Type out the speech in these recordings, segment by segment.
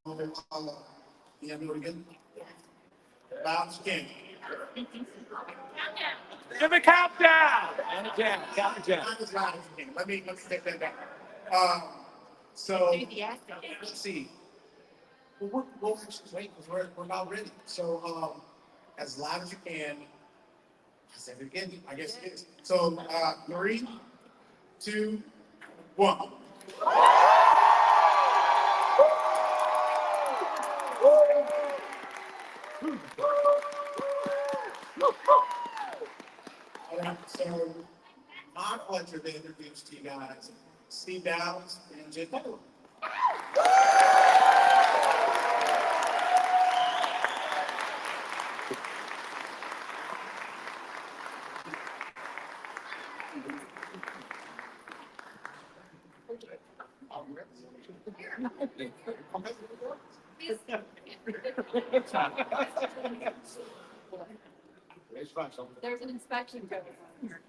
Yeah, do it again. Bounce again. Give a countdown. And again, count again. Not as loud as again. Let's take that back. Um, so let's see. Well, we'll actually wait because we're not ready. So as loud as you can. I said it again. I guess it is. So 3, 2, 1. All right, so my pleasure to introduce to you guys Steve Downs and Jen Taylor. There's an inspection going on here.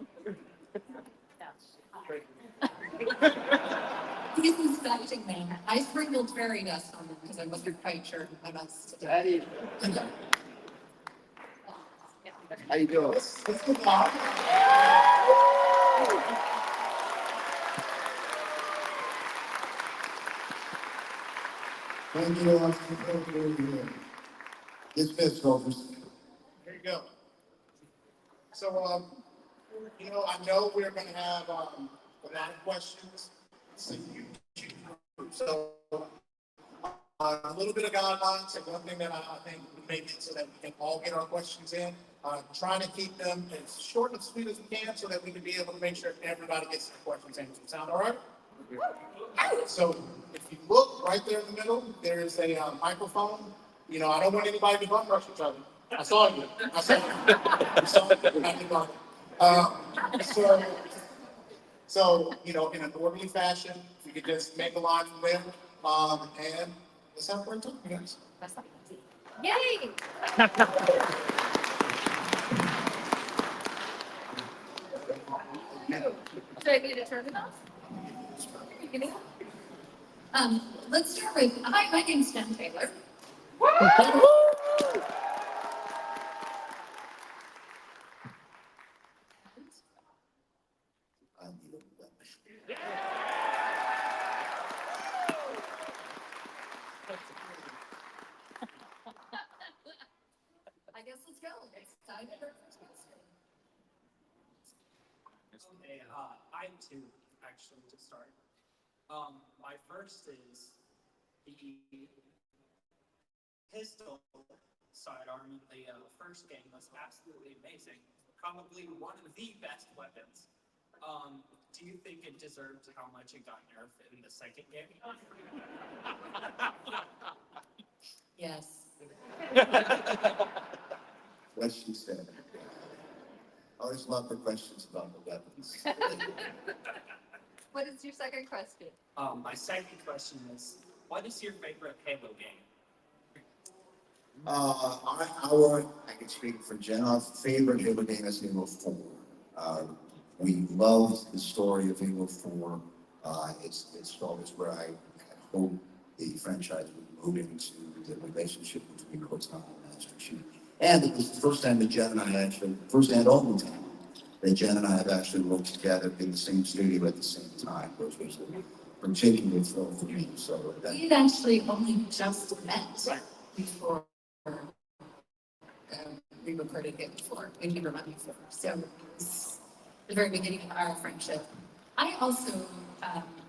He's inspecting me. I sprinkled fairy dust on them because I wasn't quite sure I must. How you doing? Let's go on. Thank you all for being here. Dismissed, officers. There you go. So, I know we're going to have a lot of questions. So, a little bit of guidelines, and one thing that I think we make it so that we can all get our questions in. Trying to keep them as short and sweet as we can so that we can be able to make sure everybody gets their questions answered. Sound all right? So if you look right there in the middle, there's a microphone. I don't want anybody to bum rush each other. I saw you. I saw you. I saw you. So, in an orderly fashion, you could just make a line from there. And let's have a great time, guys. Yay! Do I need to turn it off? Let's start with, hi, my name's Jen Taylor. I guess let's go. It's time for our first question. Okay, I have two actually to start. My first is the pistol sidearm in the first game was absolutely amazing. Probably one of the best weapons. Do you think it deserved how much it got nerfed in the second game? Yes. What she said. I always love the questions about the weapons. What is your second question? My second question is, what is your favorite Halo game? I can speak for Jen. Our favorite Halo game is Halo 4. We love the story of Halo 4. It's always where I hope the franchise would move into the relationship between Cortana and Master Chief. And it was the first time that Jen and I actually, first and only time, that Jen and I have actually worked together in the same studio at the same time, which was from taking the film for me. So we had actually only just met before we recorded it before, when you were met before. So it was the very beginning of our friendship. I also,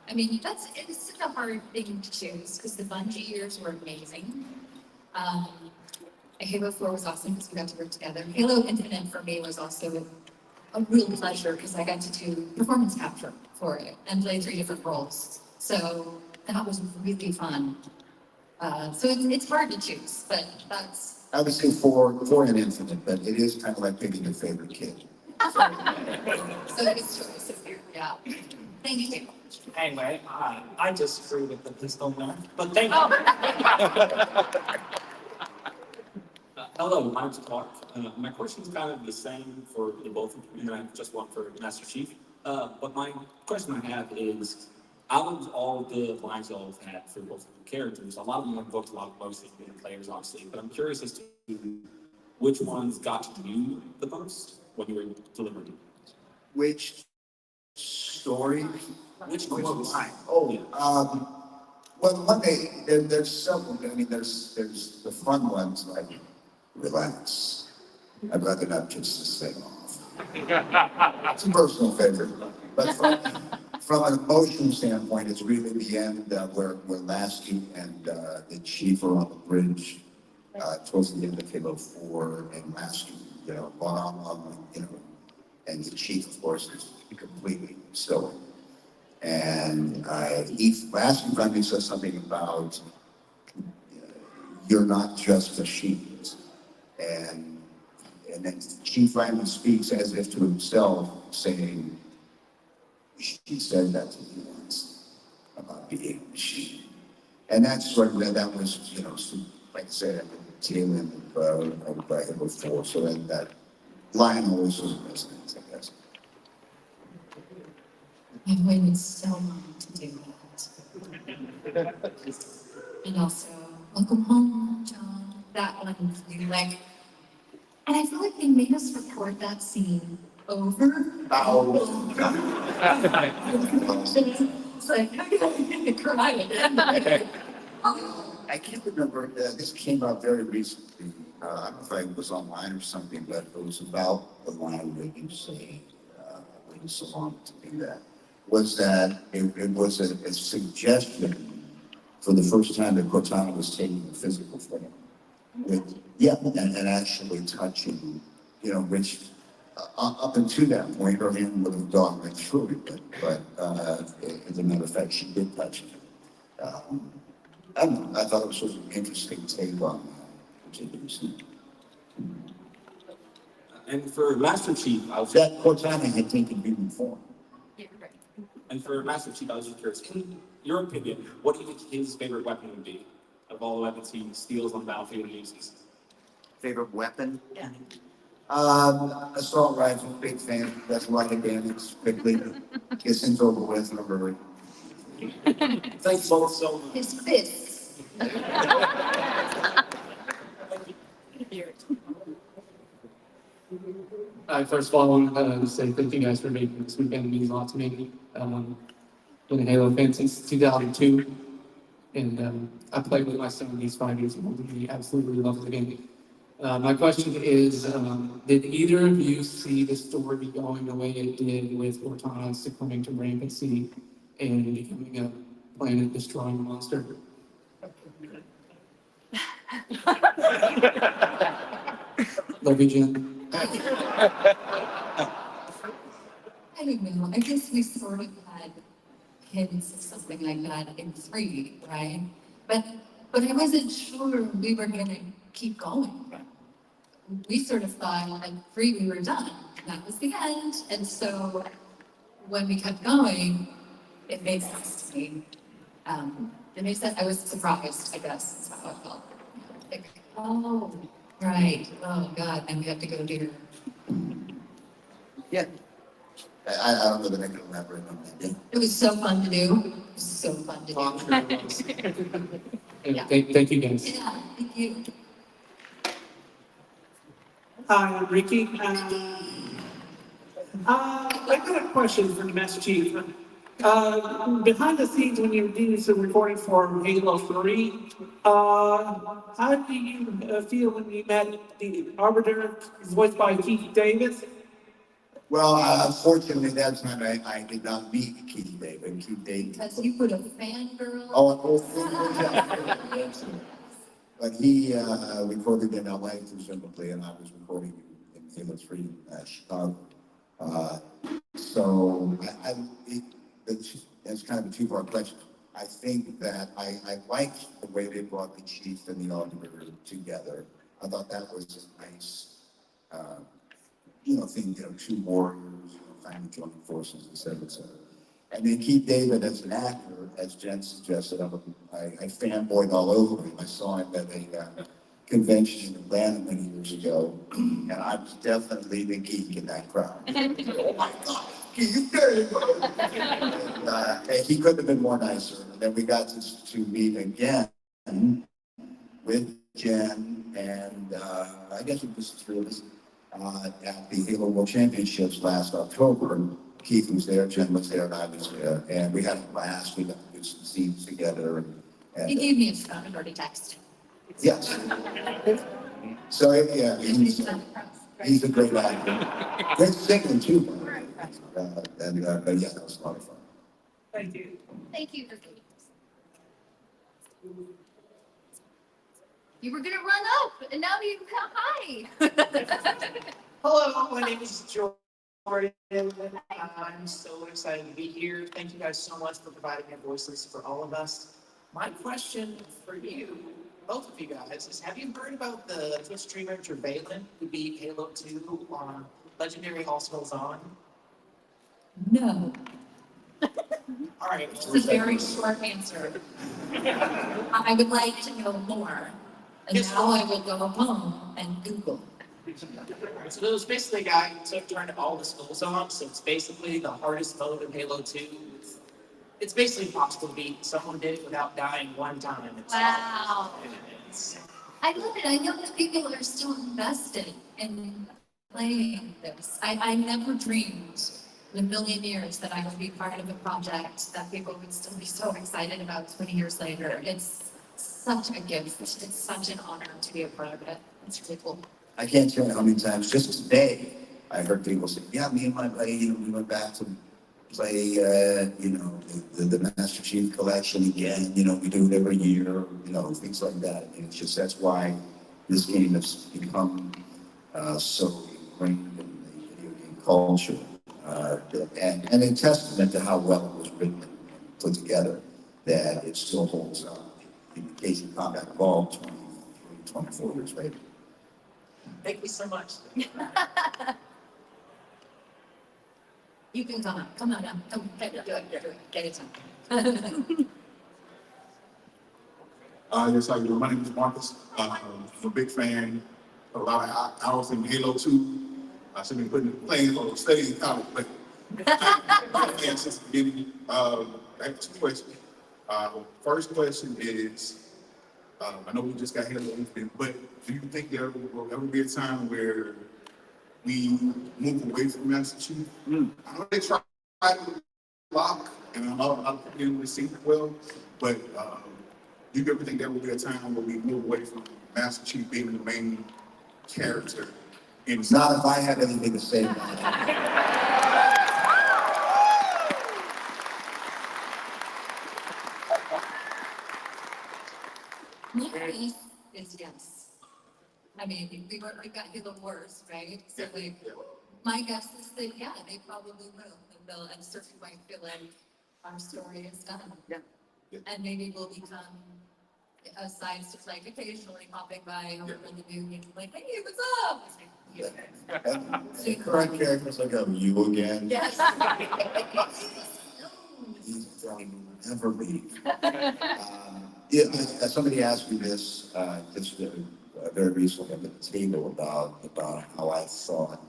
it was such a hard thing to choose because the Bungie years were amazing. Halo 4 was awesome because we got to work together. Halo Infinite for me was also a real pleasure because I got to do performance capture for it and play 3 different roles. So that was really fun. So it's hard to choose, but that's. I would say 4 and Infinite, but it is kind of like picking your favorite kid. So it's choice, yeah. Thank you. Anyway, I disagree with the pistol there, but thank you. Hello, my name's Clark. My question is kind of the same for the both of you, and I just one for Master Chief. But my question I have is, out of all the lines y'all have had for both of the characters, a lot of them have booked a lot of most of the players, obviously, but I'm curious as to which ones got to you the most when you were delivering. Which story? Which line? Well, there's several. I mean, there's the fun ones like relax. I'd rather not pitch this thing off. It's a personal favorite, but from an emotion standpoint, it's really the end where Lasky and the chief are on the bridge towards the end of Halo 4, and Lasky, one-on-one, and the chief, of course, is completely stoic. And Lasky finally says something about you're not just machines, and then she finally speaks as if to himself, saying, she said that to me once about being a machine. And that's sort of, that was, like I said, at the tail end of Halo 4. So that line always was resonates, I guess. I've waited so long to do that. And also, welcome home, John. That one, like, and I feel like they made us record that scene over. Oh, God. It's like, I cried. I can't remember, this came out very recently. I don't know if it was online or something, but it was about the line where you say, waiting so long to do that. Was that it was a suggestion for the first time that Cortana was taking a physical form. And actually touching, which up until that point, her hand would have gone right through it, but as a matter of fact, she did touch it. I don't know, I thought it was sort of an interesting take on that particular scene. And for Master Chief, That Cortana had taken human form. Yeah, right. And for Master Chief, I was just curious, in your opinion, what do you think his favorite weapon would be of all the weapons he steals on the battlefield and uses? Favorite weapon? Yeah. Assault rifle, big fan. That's a lot of damage quickly. Gets things over with in a hurry. Thanks both so much. His fists. First of all, I want to say thank you guys for making this weekend. It means a lot to me. Been a Halo fan since 2002, and I played with my son. He's 5 years old, and he absolutely loves the game. My question is, did either of you see the story going the way it did with Cortana succumbing to rampancy and becoming a planet-destroying monster? Love you, Jen. I don't know. I guess we sort of had hints of something like that in 3, right? But I wasn't sure we were gonna keep going. We sort of thought at 3 we were done. That was the end. And so when we kept going, it made sense to me. It made sense. I was surprised, I guess. That's how I felt. Like, oh, right. Oh God. And we have to go do. Yeah. I don't know that I can elaborate on that. Yeah. It was so fun to do. It was so fun to do. Yeah. Thank you, guys. Yeah, thank you. Hi, I'm Ricky. I've got a question for the Master Chief. Behind the scenes, when you were doing some recording for Halo 3, how do you feel when you met the Arbiter, voiced by Keith Davis? Well, unfortunately, that time I did not meet Keith David. Keith David. Because you put a fangirl. But he recorded in LA presumably, and I was recording in Halo 3 in Chicago. So that's kind of a two-part question. I think that I liked the way they brought the chief and the auditor together. I thought that was a nice, thing, two warriors, finally joining forces, et cetera, et cetera. And then Keith David as an actor, as Jen suggested, I fanboyed all over him. I saw him at a convention in Atlanta many years ago, and I was definitely the geek in that crowd. Oh my God, Keith David. And he couldn't have been more nicer. And then we got to meet again with Jen and I guess it was the three of us at the Halo World Championships last October. Keith was there, Jen was there, and I was there. And we had a blast. We got to do some scenes together. And, He gave me a phone and already texted. yes. So, yeah, he's a great actor. Great singer, too. But yeah, that was a lot of fun. Thank you. Thank you for doing this. You were gonna run up, and now you hi. Hello, my name is Jordan. I'm so excited to be here. Thank you guys so much for providing your voices for all of us. My question for you, both of you guys, is have you heard about the Twitch streamer Trevelyan who beat Halo 2 on Legendary All Skulls On? No, All right. it's a very short answer. I would like to know more. And Yes, now I will go home and Google. So there was basically a guy who turned all the skulls on, so it's basically the hardest mode in Halo 2. It's basically impossible to beat. Someone did it without dying one time. Wow. It's- I love it. I know that people are still invested in playing this. I never dreamed in a million years that I would be part of a project that people would still be so excited about 20 years later. It's such a gift. It's such an honor to be a part of it. It's really cool. I can't tell you how many times, just today, I heard people say, yeah, me and my buddy, we went back to play, the Master Chief collection again, we do it every year, things like that. And it's just, that's why this game has become, so ingrained in the video game culture. And a testament to how well it was written and put together, that it still holds up. In the case of Combat Evolved, 24 years later. Thank you so much. You can come on. Come on now. Come, do it. Get it done. Yes, how you doing? My name is Marcus. I'm a big fan of a lot of hours in Halo 2. I should be playing or studying college, but and since the beginning. I have two questions. First question is, I know we just got Halo Infinite, but do you think there will ever be a time where we move away from Master Chief? I know they try to lock, and I know a lot of people didn't receive it well, but do you ever think there will be a time where we move away from Master Chief being the main character? Not if I have anything to say about it. My guess is yes. I mean, we got Halo Wars, right? So like, my guess is that, yeah, they probably will. And they'll at a certain point feel like our story is done. Yeah. And maybe we'll become a side to like occasionally popping by over the new and like, hey, what's up? The current character's like, oh, you again? Yes. He's never leave. Yeah, somebody asked me this just very recently at the table about how I thought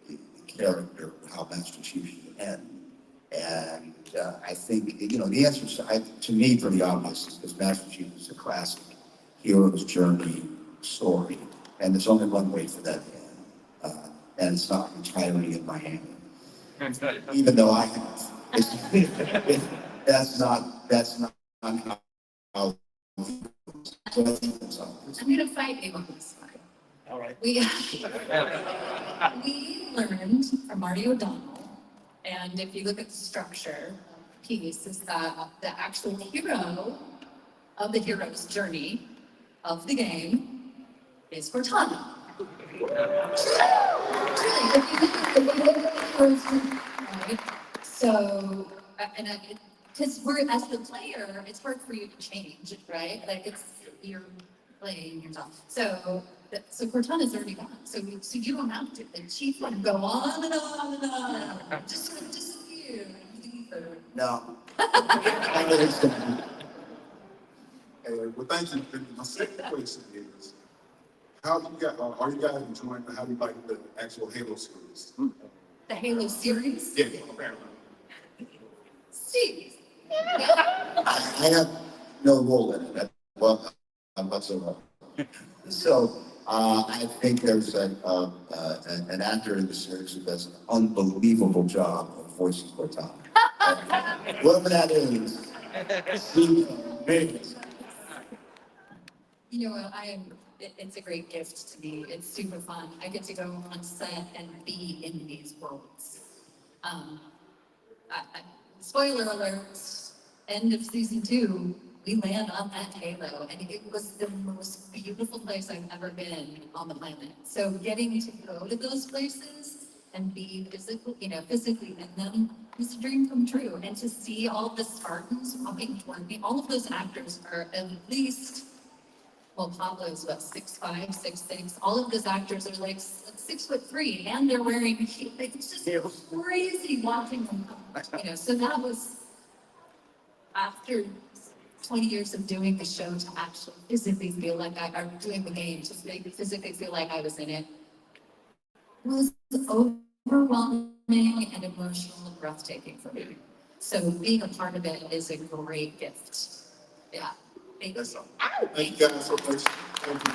the character, how Master Chief should end. And I think, the answer is, to me, pretty obvious, because Master Chief is a classic hero's journey story. And there's only one way for that to end. And it's not retiring in Miami. Even though I have. That's not how. So I think that's obvious. I'm gonna fight you on this one. All right. We learned from Marty O'Donnell, and if you look at the structure piece, is that the actual hero of the hero's journey of the game is Cortana. Truly, if you look at the hero's journey, right? So, because we're, as the player, it's hard for you to change, right? Like you're playing yourself. So Cortana's already gone. So you don't have to. The chief would go on and on and on. Just sort of disappear and leave her. No. Well, thank you. My second question is, how you guys, are you guys enjoying, how you like the actual Halo series? the Halo series. Yeah, apparently. Steve. I have no role in it, whatsoever. So, I think there's an actor in the series who does an unbelievable job of voicing Cortana. Whatever that is, he's amazing. You know what, it's a great gift to me. It's super fun. I get to go on set and be in these worlds. Spoiler alert, end of season 2, we land on that Halo, and it was the most beautiful place I've ever been on the planet. So getting to go to those places and be physically in them was a dream come true. And to see all the Spartans walking toward me, all of those actors are at least, well, Pablo's what, 6'5", 6'6". All of those actors are like 6'3", and they're wearing heels. It's just crazy watching them. So that was after 20 years of doing the show to actually physically feel like or doing the game to physically feel like I was in it. It was overwhelming and emotional and breathtaking for me. So being a part of it is a great gift. Yeah. Thank you. Thank you guys so much. Thank you.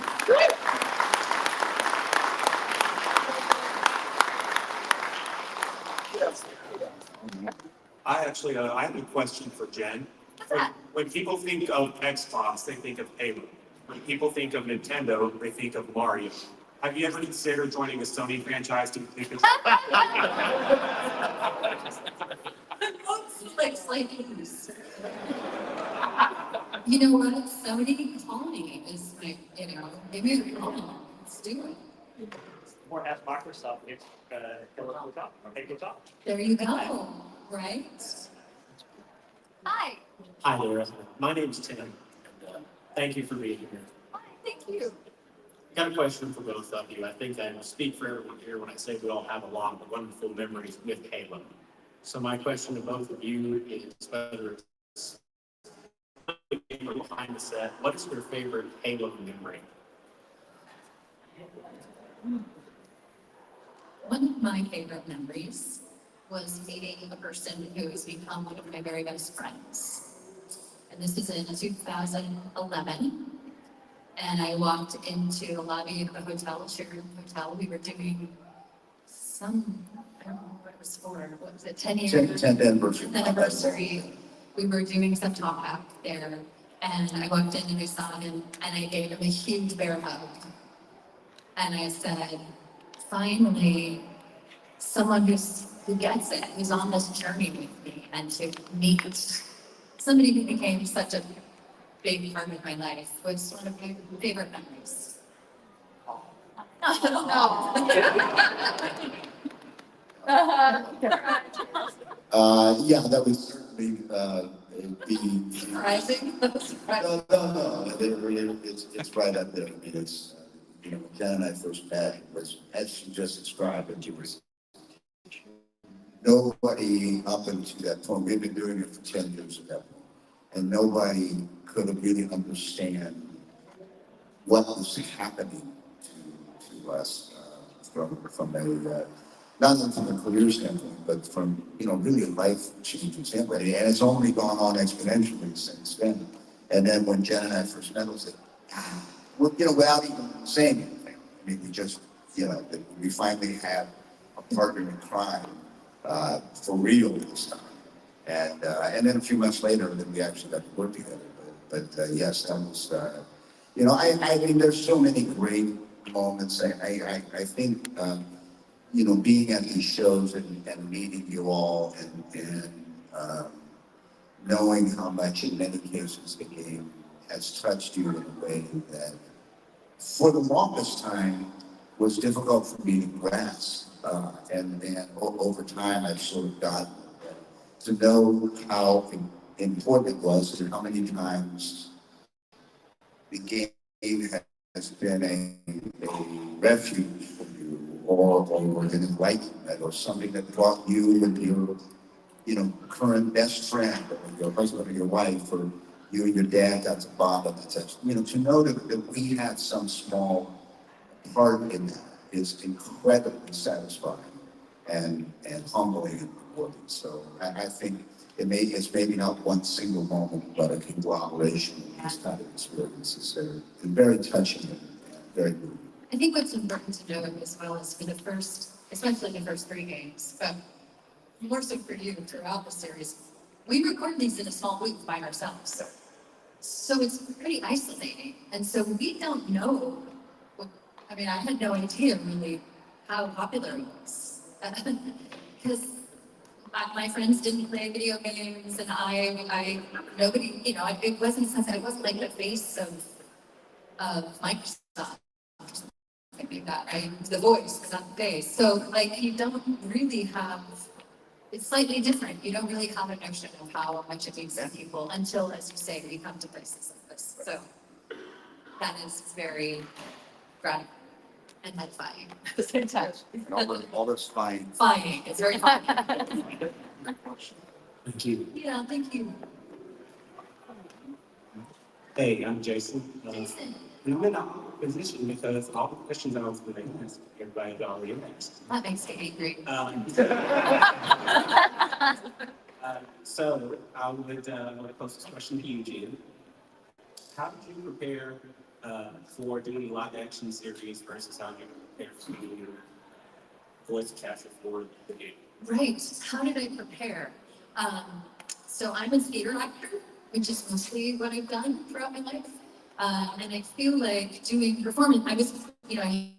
I have a question for Jen. When people think of Xbox, they think of Halo. When people think of Nintendo, they think of Mario. Have you ever considered joining a Sony franchise to think of? Like slightly loose. You know what? Sony call me is like, give me a call. Let's do it. Or at Microsoft, it's Tabletop. There you go. Right? Hi. Hi there, my name's Tim, and thank you for being here. Hi, thank you. Got a question for both of you. I think I will speak for everyone here when I say we all have a lot of wonderful memories with Halo. So my question to both of you is whether it's behind the set, what is your favorite Halo memory? One of my favorite memories was meeting a person who has become one of my very best friends. And this was in 2011. And I walked into the lobby of the hotel, Sheraton Hotel. We were doing I don't know what it was for. What was it, 10 years? 10th anniversary. Anniversary. We were doing some talk back there. And I walked in and I saw him and I gave him a huge bear hug. And I said, finally, someone who gets it, who's on this journey with me, and to meet somebody who became such a big part of my life was one of my favorite memories. Yeah, that was certainly be Surprising? No. It's right up there. I mean, it's when Jen and I first met, it was, as she just described, it was nobody up until that point. We've been doing it for 10 years at that point, and nobody could have really understand what was happening to us from a not only from a career standpoint, but from really a life-changing standpoint. And it's only gone on exponentially since then. And then when Jen and I first met, it was like, without even saying anything. I mean, we just, we finally had a partner in crime for real this time. And then a few months later, then we actually got to work together. But yes, that was, I mean, there's so many great moments. I think, being at these shows and meeting you all and knowing how much in many cases the game has touched you in a way that for the longest time was difficult for me to grasp. And over time, I've sort of gotten to know how important it was and how many times the game has been a refuge for you or an enlightenment or something that brought you and your current best friend or your husband or your wife or you and your dad got to bond on the touch. To know that we had some small part in that is incredibly satisfying. and humbling and rewarding. So I think it's maybe not one single moment, but a conglomeration of these kind of experiences that are very touching and very moving. I think what's important to note as well is for the first, especially the first three games, but more so for you throughout the series, we record these in a small booth by ourselves. So it's pretty isolating. And so we don't know, I mean, I had no idea really how popular it was. Because my friends didn't play video games and nobody, you know, it wasn't like the face of Microsoft. Like that, right? The voice, not the face. So like you don't really have, it's slightly different. You don't really have a notion of how much it means to people until, as you say, we come to places like this. So that is very gratifying and edifying at the same time. And all this fine. Fine, it's very fine. Thank you. Yeah, thank you. Hey, I'm Jason. Jason. I'm in a position because all the questions I was going to ask, everybody had already asked. That makes me angry. So I would, my closest question to you, Jen. How did you prepare for doing live action series versus how you prepare for doing voice capture for the game? Right. How did I prepare? So I'm a theater actor, which is mostly what I've done throughout my life. And I feel like doing performance, I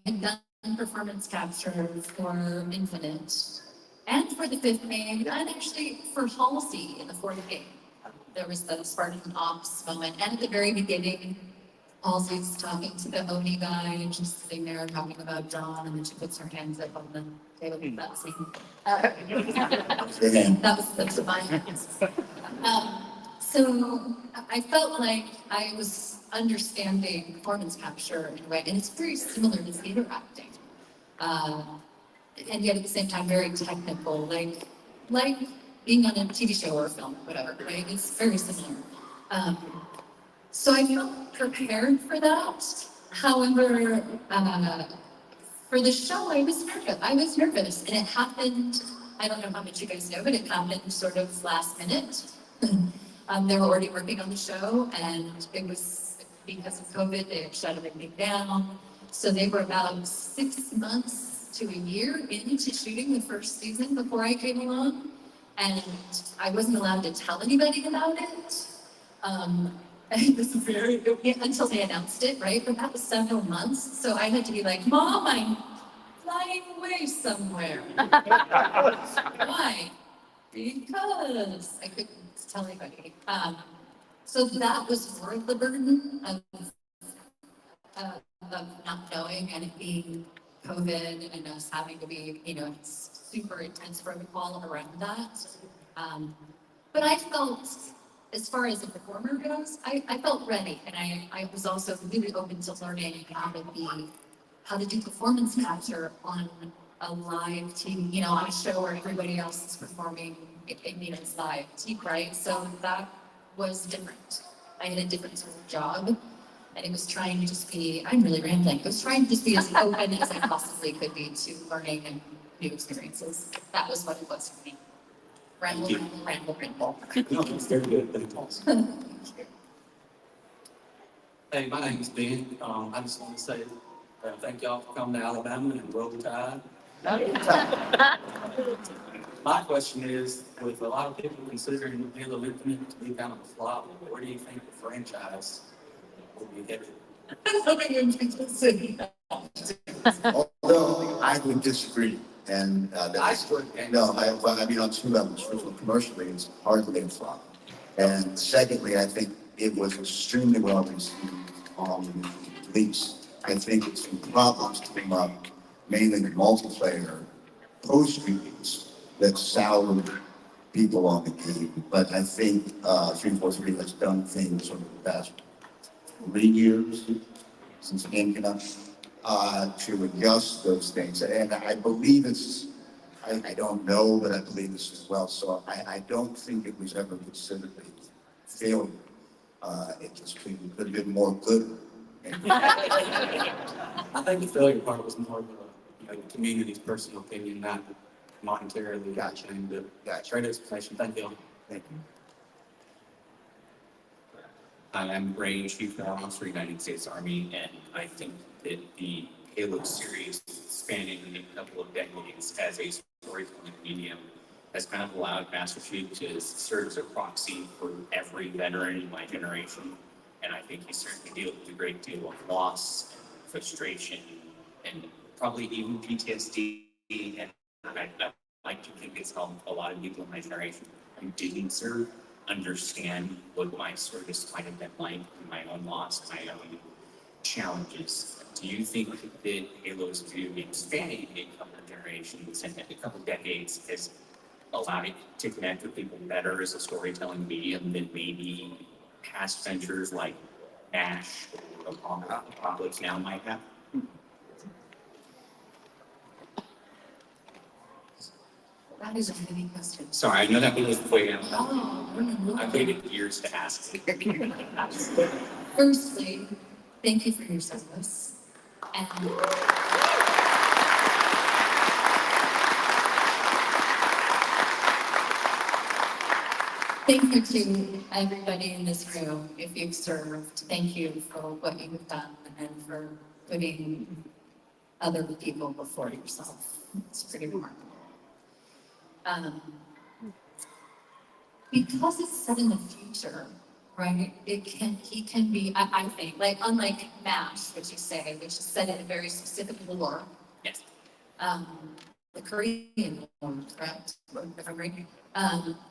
had done performance capture for Infinite and for the fifth game, and actually for Halsey in the fourth game. There was the Spartan Ops moment, and at the very beginning, Halsey's talking to the Oni guy, and she's sitting there talking about John, and then she puts her hands up on the table. That scene. That was my hands. So I felt like I was understanding performance capture in a way, and it's very similar to theater acting. And yet at the same time, very technical, like being on a TV show or a film, whatever, right? It's very similar. So I felt prepared for that. However, for the show, I was nervous, and it happened, I don't know how much you guys know, but it happened sort of last minute. They were already working on the show, and it was because of COVID, they had shut everything down. So they were about 6 months to a year into shooting the first season before I came along, and I wasn't allowed to tell anybody about it. It was until they announced it, right? But that was several months, so I had to be like, Mom, I'm flying away somewhere. Why? Because I couldn't tell anybody. So that was more of the burden of not knowing, and it being COVID and us having to be, super intense protocol around that. But I felt, as far as the performer goes, I felt ready, and I was also really open to learning how to do performance capture on a live TV, on a show where everybody else is performing. It's live, right? So that was different. I had a different sort of job, and it was trying to just be, I'm really rambling, it was trying to just be as open as I possibly could be to learning and new experiences. That was what it was for me. Ramble. No, it's very good. Thank you. Hey, my name is Ben. I just want to say thank y'all for coming to Alabama and Roll Tide. My question is, with a lot of people considering Halo Infinite to be kind of a flop, where do you think the franchise will be headed? Although I would disagree, and on two levels. First of all, commercially, it's hardly a flop, and secondly, I think it was extremely well received on release. I think some problems came up, mainly the multiplayer post-release, that soured people on the game. But I think 343 has done things over the past 3 years since the game came out to adjust those things. And I believe I don't know, but I believe this as well. So I don't think it was ever considered a failure. It just could have been more good. I think the failure part was more of the community's personal opinion, not monetarily. Gotcha. And Gotcha. great explanation. Thank you. Thank you. Hi, I'm Ray, Chief Officer, United States Army, and I think that the Halo series, spanning a couple of decades as a storytelling medium, has kind of allowed Master Chief to serve as a proxy for every veteran in my generation. And I think he certainly deals with a great deal of loss, frustration, and probably even PTSD. And I like to think it's helped a lot of people in my generation who didn't serve understand what my service might have been like, and my own loss, my own challenges. Do you think that Halo's video game spanning a couple of generations and a couple of decades has allowed it to connect with people better as a storytelling medium than maybe past ventures like Ash or Apocalypse Now might have? That is a really question. Sorry, I know that was way out. Oh, no, no, no. I waited years to ask. Firstly, thank you for your service. And thank you to everybody in this room, if you've served. Thank you for what you've done and for putting other people before yourself. It's pretty remarkable. Because it's set in the future, right? He can be, I think, like unlike MASH, which you say, which is set in a very specific war. Yes. The Korean War, correct? If I'm right.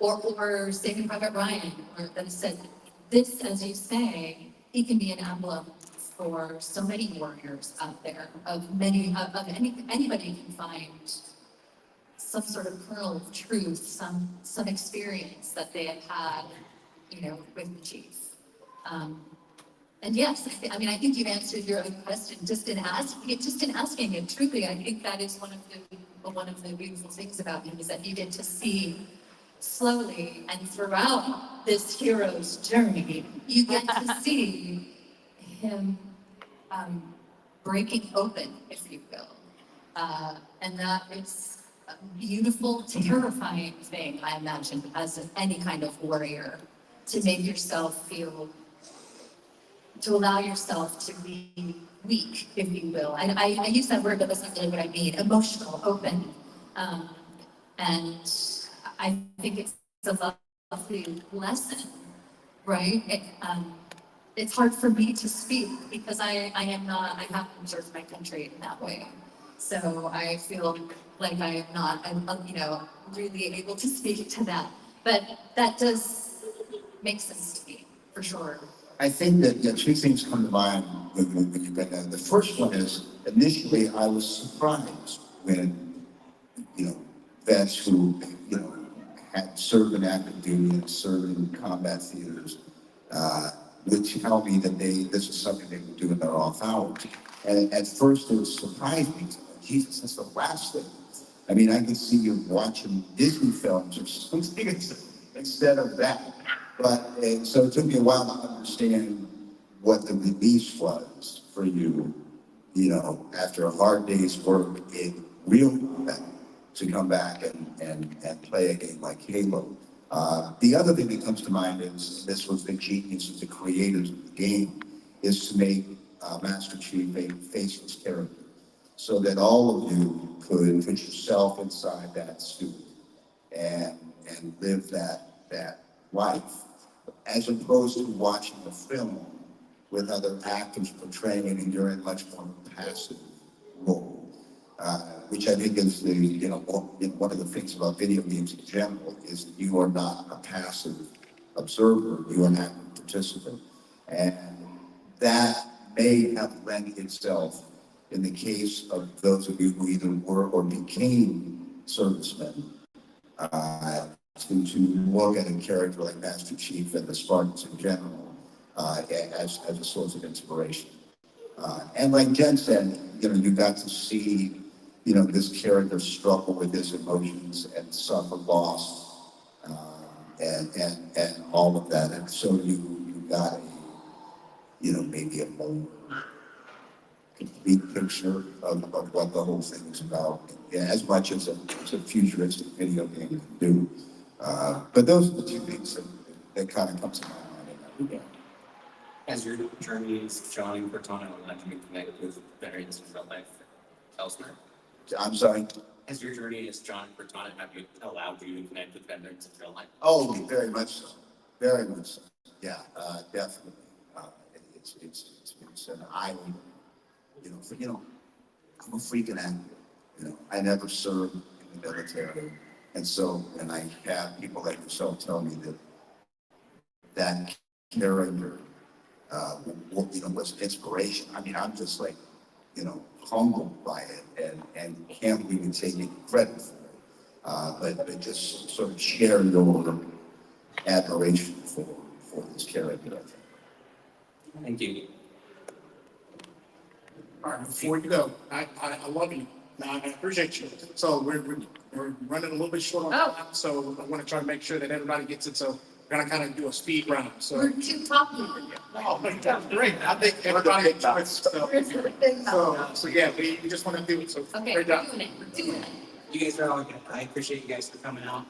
Or Saving Private Ryan, or that is said, this, as you say, he can be an emblem for so many warriors out there, anybody can find some sort of kernel of truth, some experience that they have had, with the chief. And yes, I think you've answered your own question just in asking it. Truly, I think that is one of the beautiful things about him, is that you get to see slowly and throughout this hero's journey, you get to see him breaking open, if you will, and that is a beautiful, terrifying thing, I imagine, as any kind of warrior, to make yourself feel, to allow yourself to be weak, if you will. And I use that word, but that's not really what I mean. Emotional, open. And I think it's a lovely lesson, right? It's hard for me to speak because I haven't served my country in that way. So I feel like I am not, really able to speak to that. But that does make sense to me, for sure. I think that two things come to mind when you get that. The first one is, initially, I was surprised when, vets who, had served in active duty and served in combat theaters, would tell me that this is something they would do in their off hours. And at first, it surprised me. Jesus, that's the last thing. I can see you watching Disney films or something instead of that. But so it took me a while to understand what the release was for you, after a hard day's work in real combat, to come back and play a game like Halo. The other thing that comes to mind is, this was the genius of the creators of the game, is to make Master Chief a faceless character, so that all of you could put yourself inside that suit and live that life, as opposed to watching the film with other actors portraying it, and you're in much more passive role, which I think is one of the things about video games in general, is that you are not a passive observer, you are an active participant. And that may have lent itself, in the case of those of you who either were or became servicemen, to look at a character like Master Chief and the Spartans in general as a source of inspiration. And like Jen said, you got to see, this character struggle with his emotions and suffer loss, and all of that. And so you got maybe a more complete picture of what the whole thing is about, yeah, as much as a futuristic video game can do. But those are the two things that kind of comes to my mind in that regard. As your journey as John and Cortana allowed you to connect with veterans in real life elsewhere? I'm sorry. Has your journey as John and Cortana have you allowed you to connect with veterans in real life? Oh, very much so. Very much so. Yeah, definitely. It's an island. I'm a freaking actor. I never served in the military, and so when I have people like yourself tell me that character, was inspiration. I mean, I'm just like, humbled by it and can't even take any credit for it. But just sort of share your admiration for this character, I think. Thank you. All right, before you go, I love you. I appreciate you. So we're running a little bit short on time, so I want to try to make sure that everybody gets it. So we're gonna kind of do a speed round. So We're too talky. oh, that's great. I think everybody enjoys stuff. So yeah, we just want to do it. So Okay, great we're job. doing it, we're doing it. You guys are all good. I appreciate you guys for coming out.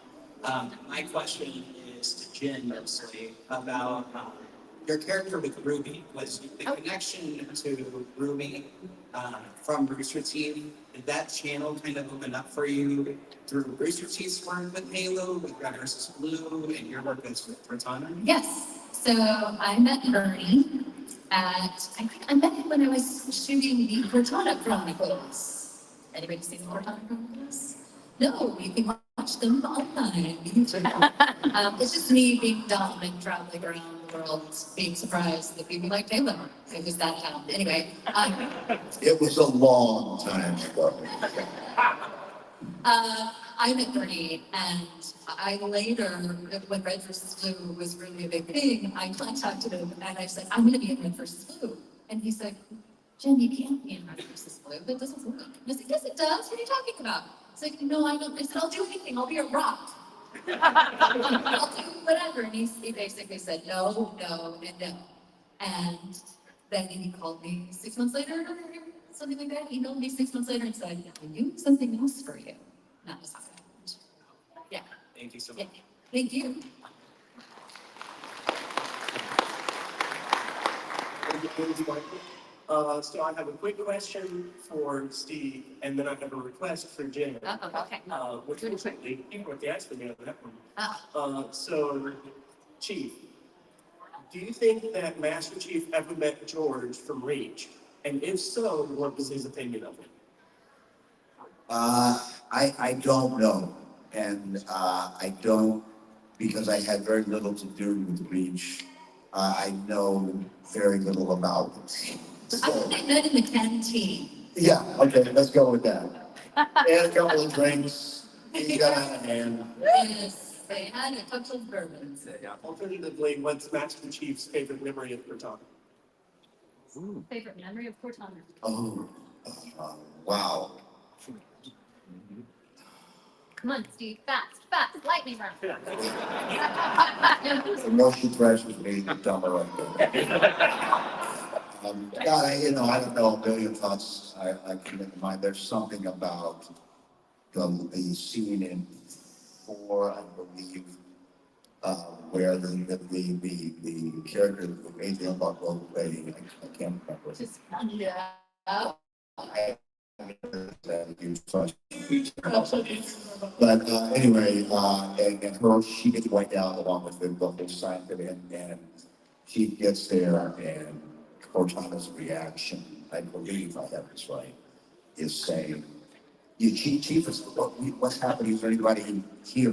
My question is to Jen mostly about your character with Ruby. Was the connection to Ruby from Rooster Teeth, did that channel kind of open up for you through Rooster Teeth's work with Halo, with Red vs. Blue, and your work with Cortana? Yes, so I met Ernie I think I met him when I was shooting the Cortana Chronicles. Anybody seen the Cortana Chronicles? No, you can watch them online. It's just me being dumb and traveling around the world, being surprised that people like Halo. It was that dumb. Anyway, It was a long time ago. I met Bernie, and I later, when Red vs. Blue was really a big thing, I contacted him and I said, I'm going to be in Red vs. Blue. And he said, Jen, you can't be in Red vs. Blue. That doesn't work. And I said, yes, it does. What are you talking about? He's like, no, I don't. I said, I'll do anything. I'll be a rock. I'll do whatever. And he basically said, no, no, and no. And then he called me 6 months later, something like that. He emailed me 6 months later and said, I knew something else for you. That was how it happened. Yeah. Thank you so Yeah. much. Thank you. So I have a quick question for Steve, and then I have a request for Jen. Okay. Which was with the answer on that one. Ah. So, Chief, do you think that Master Chief ever met George from Reach? And if so, what was his opinion of him? I don't know. And I don't, because I had very little to do with Reach. I know very little about it. I think they met in the canteen. Yeah, okay, let's go with that. They had a couple of drinks, he got out of hand. Yes, they had a couple of bourbons. Yeah. Alternatively, what's Master Chief's favorite memory of Cortana? Favorite memory of Cortana? Oh, wow. Come on, Steve, fast, lightning round. Emotion threshes me to dumber right there. God, I don't know, a million thoughts I come into mind. There's something about the scene in 4, I believe, where the character that Adrian Bucklow played, I can't remember. Just, yeah. But anyway, and her, she gets wiped out along with the whole scientific, and she gets there, and Cortana's reaction, I believe I have this right, is saying, "You chief, what's happening? Is there anybody here?"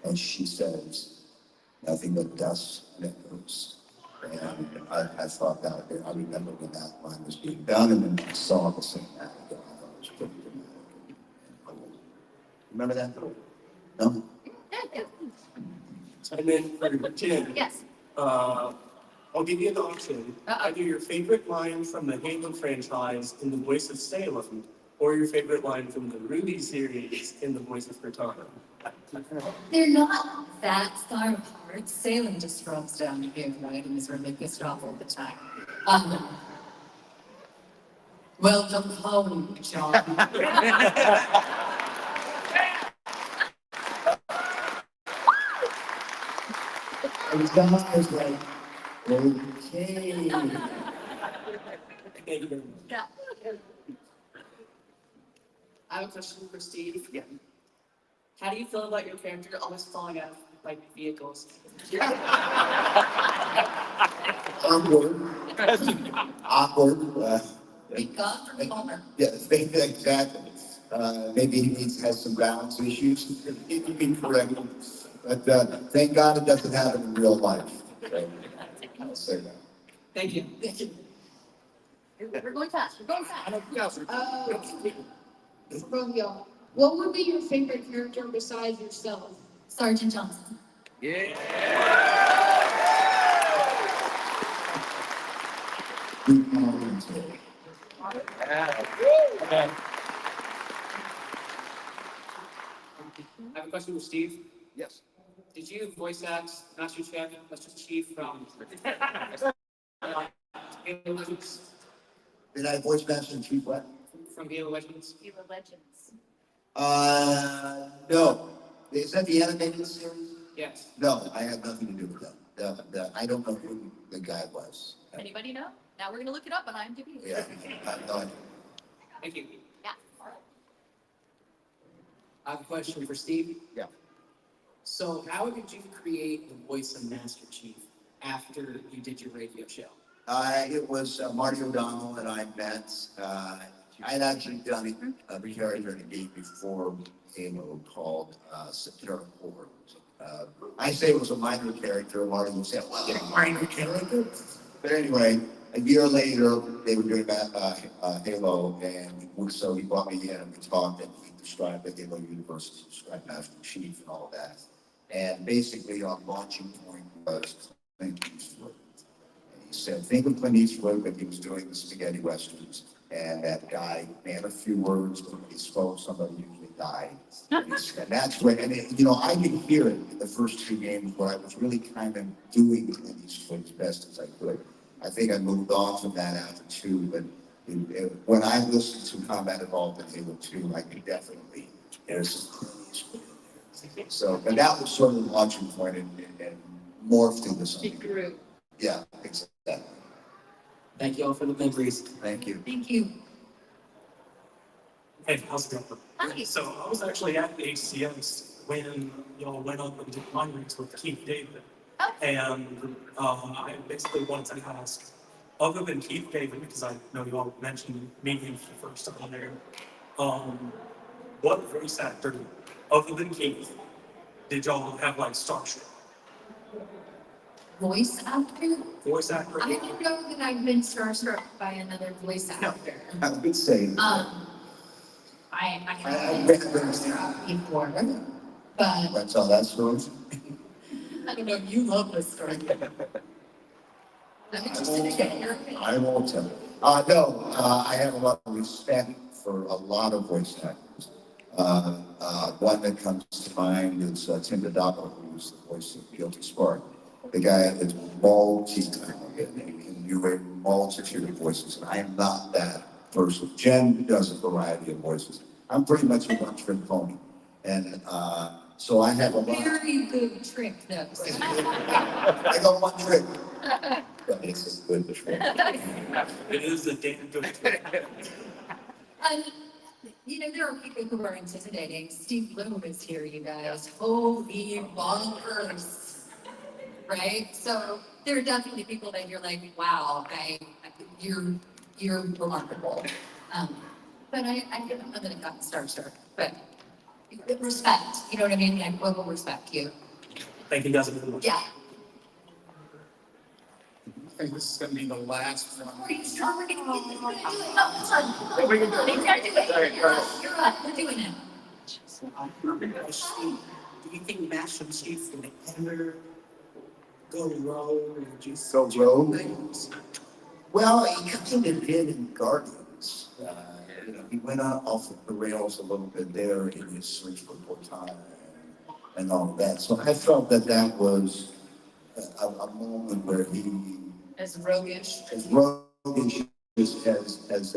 And she says, "Nothing but dust and echoes." And I thought that, I remember when that line was being done, and then I saw the same act. I thought it was pretty dramatic and cool. Remember that? No? And then for Jen, Yes. I'll give you an option. Either your favorite line from the Halo franchise in the voice of Salem, or your favorite line from the Ruby series in the voice of Cortana. They're not that far apart. Salem just drops down here, right, and is really pissed off all the time. Welcome home, John. And John was like, okay. Yeah. I have a question for Steve. Yeah. How do you feel about your character always falling out of like vehicles? Awkward. Awkward. Thank God for the moment. Yeah, exactly. Maybe he has some balance issues. He can be corrected. But thank God it doesn't happen in real life. So, I'll say that. Thank you. We're going fast. We're going fast. Romeo, what would be your favorite character besides yourself? Sergeant Johnson. Good morning, today. I have a question for Steve. Yes. Did you voice act Master Chief, Master Chief from Halo Legends? Did I voice Master Chief what? From Halo Legends? Halo Legends. No. Is that the animated series? Yes. No, I have nothing to do with that. I don't know who the guy was. Anybody know? Now we're gonna look it up on IMDb. Yeah, I have no idea. Thank you. Yeah. I have a question for Steve. Yeah. So how did you create the voice of Master Chief after you did your radio show? It was Marty O'Donnell and I met. I had actually done a character in a game before Halo called September 4. I say it was a minor character. Marty would say, well, a minor character. But anyway, a year later, they were doing Halo, and so he brought me in and we talked and he described the Halo universe, described Master Chief and all that. And basically, our launching point was Clint Eastwood. He said, think of Clint Eastwood when he was doing the spaghetti westerns. And that guy had a few words, but when he spoke, somebody usually died. And that's when, I could hear it in the first two games where I was really kind of doing Clint Eastwood as best as I could. I think I moved on from that after 2, but when I listened to Combat Evolved in Halo 2, I could definitely, there's some Clint Eastwood in there. So, but that was sort of the launching point and morphed into something. It grew. Yeah, exactly. Thank you all for the memories. Thank you. Thank you. Hey, how's it going? Hi. So I was actually at the HCS when y'all went up and did conference with Keith David. Oh. And I basically wanted to ask, other than Keith David, because I know you all mentioned meeting for the first time there, what voice actor, other than Keith, did y'all have like starstruck? Voice actor? Voice actor? I don't know that I've been starstruck by another voice actor. I would say. I I haven't read been those. starstruck before, but That's all that stories. I don't know if you love this story. I'm interested to get your opinion. I won't tell you. No, I have a lot of respect for a lot of voice actors. One that comes to mind is Tim Dodano, who's the voice of Guilty Spark. The guy is multi-talented and can do a multitude of voices, and I am not that person. Jen does a variety of voices. I'm pretty much a one-trick pony, and so I have a lot. Very good trick, though. I got one trick. But it's a good trick. It is a damn good trick. There are people who are intimidating. Steve Bloom is here, you guys. Holy bonkers. Right? So there are definitely people that you're like, wow, you're remarkable. But I don't know that I've gotten starstruck. But respect, you know what I mean? Like, we'll respect you. Thank you guys very much. Yeah. I think this is gonna be the last one. Are you sure we're gonna do it? No, it's fun. We gotta do it. You're up. We're doing it. Do you think Master Chief will ever go rogue or just Go rogue? Well, he kind of did in Guardians. He went off the rails a little bit there in his search for Cortana and all that. So I felt that was a moment where he, As roguish. as roguish as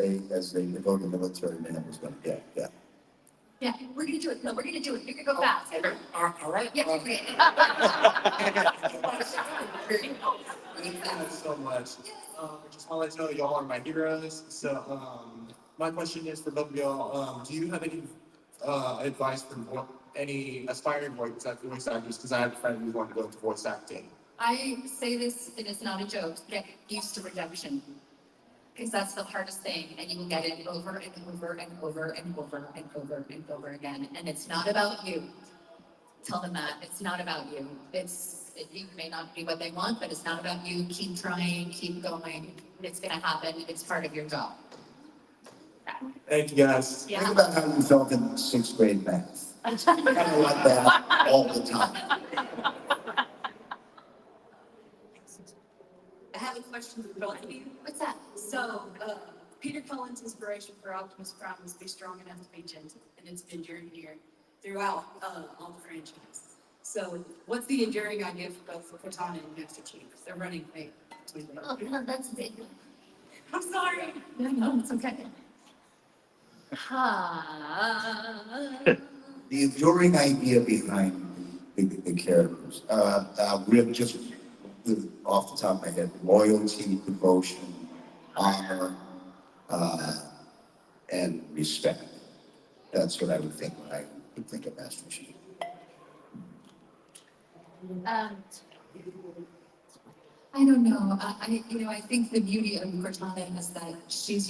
a devoted military man was going to get, yeah. Yeah, we're gonna do it. No, we're gonna do it. You're gonna go fast. All right. Yeah. Thank you so much. I just want to let you know that y'all are my heroes. So, my question is for both of y'all. Do you have any advice for any aspiring voice actors? Because I have a friend who's going to go into voice acting. I say this, and it's not a joke. Get used to rejection. Because that's the hardest thing, and you will get it over and over and over and over and over and over again. And it's not about you. Tell them that it's not about you. You may not be what they want, but it's not about you. Keep trying, keep going. It's gonna happen. It's part of your job. Thank you, guys. Yeah. Think about how you felt in sixth grade math. It's kind of like that all the time. I have a question for both of you. What's that? So, Peter Cullen's inspiration for Optimus Prime was be strong enough to be gentle, and it's been enduring here throughout all the franchise. So, what's the enduring idea for both Cortana and Master Chief? They're running late between both. Oh, no, that's big. I'm sorry. No, it's okay. The enduring idea behind the characters, we're just off the top of my head, loyalty, devotion, honor, and respect. That's what I would think when I would think of Master Chief. I don't know. I think the beauty of Cortana is that she's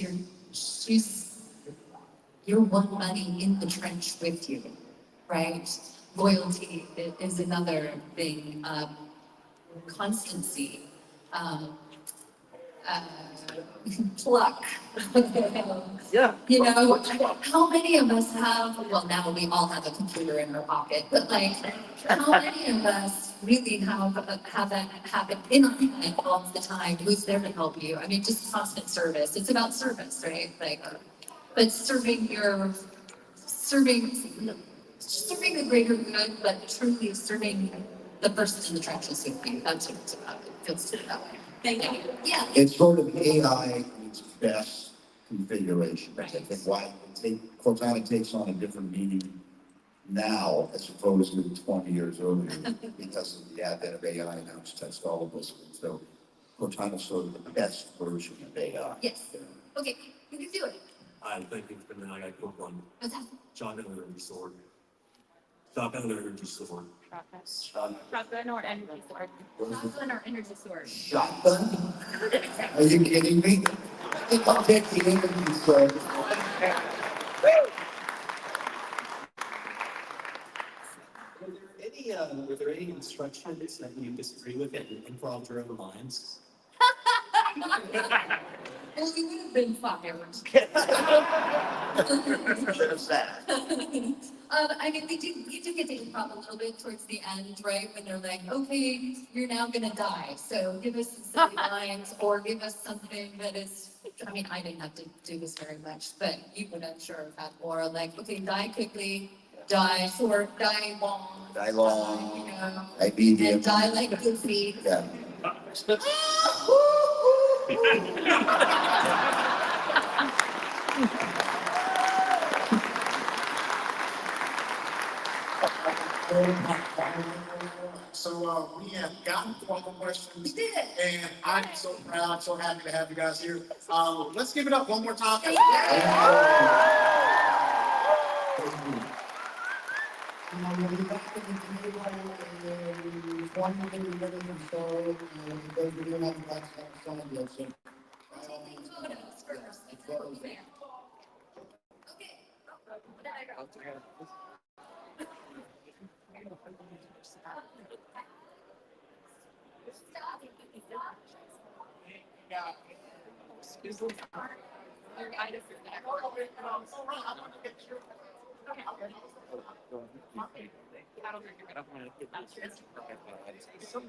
your one buddy in the trench with you, right? Loyalty is another thing. Constancy, pluck. Yeah. How many of us have, well, now we all have a computer in our pocket, but like, how many of us really have that happen in our life all the time? Who's there to help you? I mean, just constant service. It's about service, right? Like, but serving the greater good, but truly serving the person in the trenches with you. That's what it's about. It feels to me that way. Thank you. Yeah. It's sort of AI in its best configuration. I Right. think why Cortana takes on a different meaning now as opposed to 20 years earlier because of the advent of AI and how it's touched all of us. So Cortana's sort of the best version of AI. Yes. Okay, you can do it. Thank you for the I got quick one. What's that? Shotgun or energy sword? Shotgun or energy sword? Shotgun or energy sword? Shotgun or energy sword? Shotgun? Are you kidding me? I think I'll take the energy sword. Were there any instructions that you disagree with that you improv your own lines? Well, you would have been fired. Should have said. I mean, you do get to improv a little bit towards the end, right? When they're like, okay, you're now gonna die. So give us some silly lines or give us something that is, I mean, I didn't have to do this very much, but you would, I'm sure, have had more like, okay, die quickly, die short, die long. Die long, You know, die medium. and die like Goofy. Yeah. So, we have gotten quite a questions. We did. And I'm so proud, so happy to have you guys here. Let's give it up one more time. Photos first. It's never fair. Okay.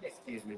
Excuse me.